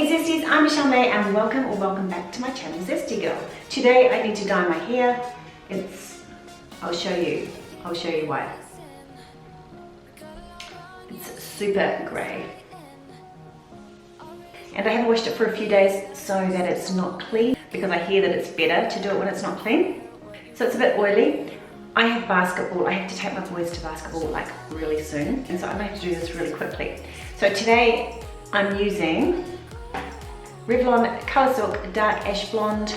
Hey Zesties, I'm Michelle May and welcome back to my channel Zesty Girl. Today I need to dye my hair. I'll show you why. It's super grey. And I haven't washed it for a few days so that it's not clean, because I hear that it's better to do it when it's not clean. So it's a bit oily. I have basketball. I have to take my boys to basketball like really soon, and so I'm going to have to do this really quickly. So today I'm using REVLON COLORSILK Dark Ash Blonde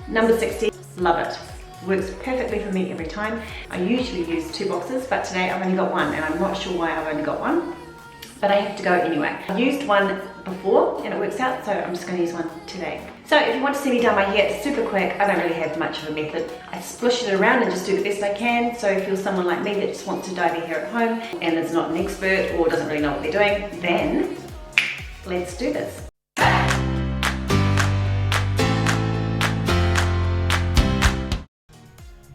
number 60. Love it. Works perfectly for me every time. I usually use 2 boxes, but today I've only got one, and I'm not sure why I've only got one, but I have to go anyway. I used one before and it works out, so I'm just going to use one today. So if you want to see me dye my hair, it's super quick. I don't really have much of a method. I splish it around and just do the best I can. So if you're someone like me that just wants to dye their hair at home and is not an expert or doesn't really know what they're doing, then let's do this.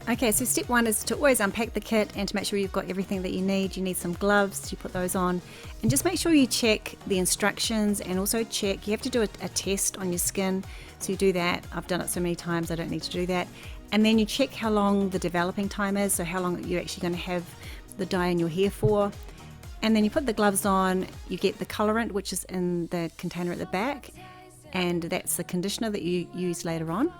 Okay, so step 1 is to always unpack the kit and to make sure you've got everything that you need. You need some gloves, you put those on, and just make sure you check the instructions, and also check, you have to do a test on your skin, so you do that. I've done it so many times I don't need to do that. And then you check how long the developing time is, so how long you're actually going to have the dye in your hair for. And then you put the gloves on, you get the colorant, which is in the container at the back, and that's the conditioner that you use later on.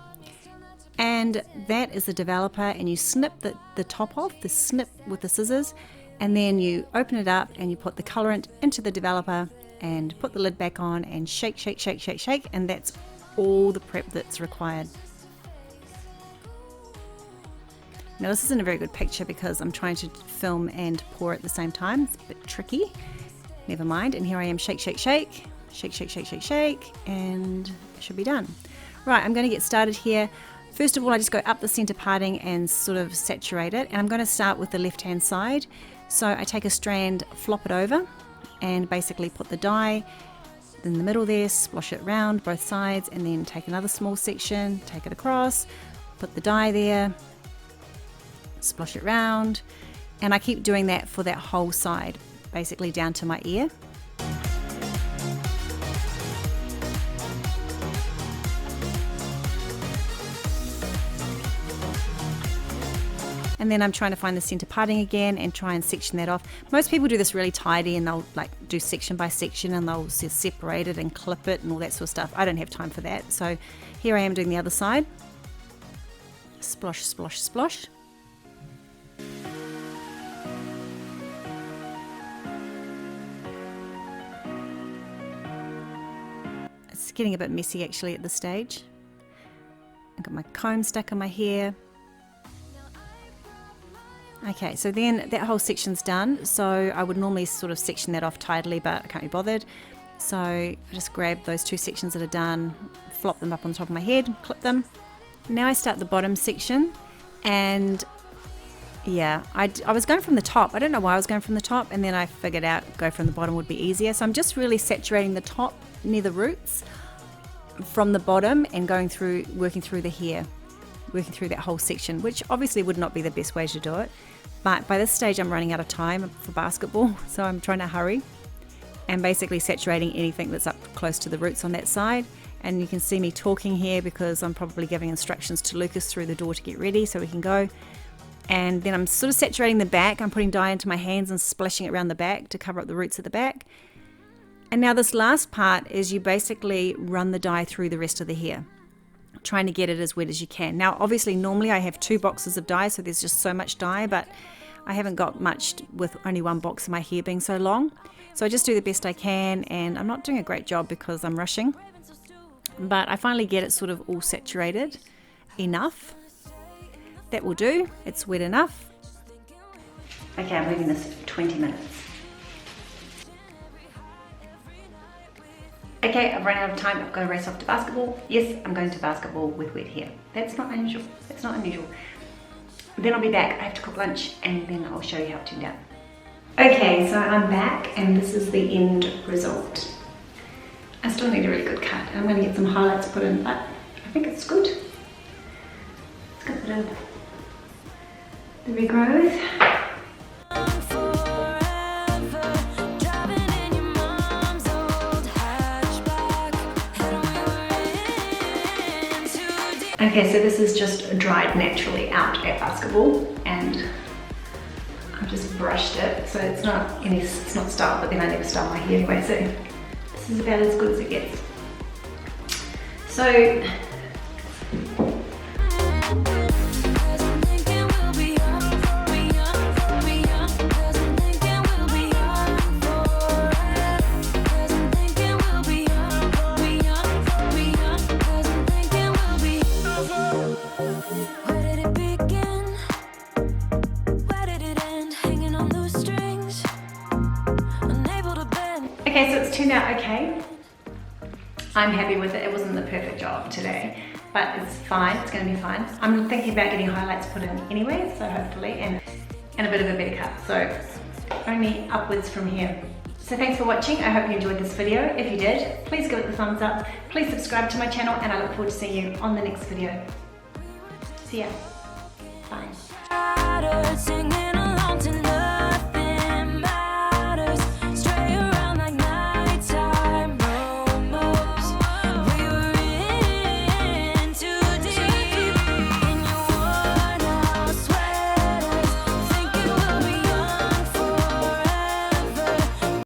And that is the developer, and you snip the top off, the snip with the scissors, and then you open it up and you put the colorant into the developer and put the lid back on and shake, shake, shake, shake, shake, and that's all the prep that's required. Now this isn't a very good picture because I'm trying to film and pour at the same time. It's a bit tricky. Never mind. And here I am, shake, shake, shake, shake, shake, shake, shake, shake, and it should be done. Right, I'm going to get started here. First of all, I just go up the center parting and sort of saturate it. And I'm going to start with the left-hand side. So I take a strand, flop it over, and basically put the dye in the middle there, splosh it around both sides, and then take another small section, take it across, put the dye there, splosh it round. And I keep doing that for that whole side, basically down to my ear. And then I'm trying to find the center parting again and try and section that off. Most people do this really tidy, and they'll like do section by section, and they'll separate it and clip it and all that sort of stuff. I don't have time for that. So here I am doing the other side. Splosh, splosh, splosh. It's getting a bit messy actually at this stage. I've got my comb stuck in my hair. Okay, so then that whole section's done. So I would normally sort of section that off tidily, but I can't be bothered. So I just grab those 2 sections that are done, flop them up on the top of my head, clip them. Now I start the bottom section, and yeah, I was going from the top. I don't know why I was going from the top, and then I figured out go from the bottom would be easier. So I'm just really saturating the top near the roots from the bottom and going through, working through the hair, working through that whole section, which obviously would not be the best way to do it. But by this stage I'm running out of time for basketball, so I'm trying to hurry and basically saturating anything that's up close to the roots on that side. And you can see me talking here because I'm probably giving instructions to Lucas through the door to get ready so we can go. And then I'm sort of saturating the back. I'm putting dye into my hands and splashing it around the back to cover up the roots at the back. And now this last part is you basically run the dye through the rest of the hair, trying to get it as wet as you can. Now obviously normally I have 2 boxes of dye, so there's just so much dye, but I haven't got much with only 1 box of my hair being so long. So I just do the best I can, and I'm not doing a great job because I'm rushing. But I finally get it sort of all saturated enough. That will do, it's wet enough. Okay, I'm leaving this for 20 minutes. Okay, I've run out of time. I've got to race off to basketball. Yes, I'm going to basketball with wet hair. That's not unusual. That's not unusual. Then I'll be back. I have to cook lunch, and then I'll show you how it turned out. Okay, so I'm back, and this is the end result. I still need a really good cut. I'm going to get some highlights put in, but I think it's good. It's got a bit of the regrowth. Okay, so this is just dried naturally out at basketball, and I've just brushed it, so it's not styled, but then I never style my hair anyway, so this is about as good as it gets. So okay, so it's turned out okay. I'm happy with it. It wasn't the perfect job today, but it's fine. It's going to be fine. I'm thinking about getting highlights put in anyway, so hopefully, and a bit of a better cut. So only upwards from here. So thanks for watching. I hope you enjoyed this video. If you did, please give it the thumbs up. Please subscribe to my channel, and I look forward to seeing you on the next video. See ya. Bye.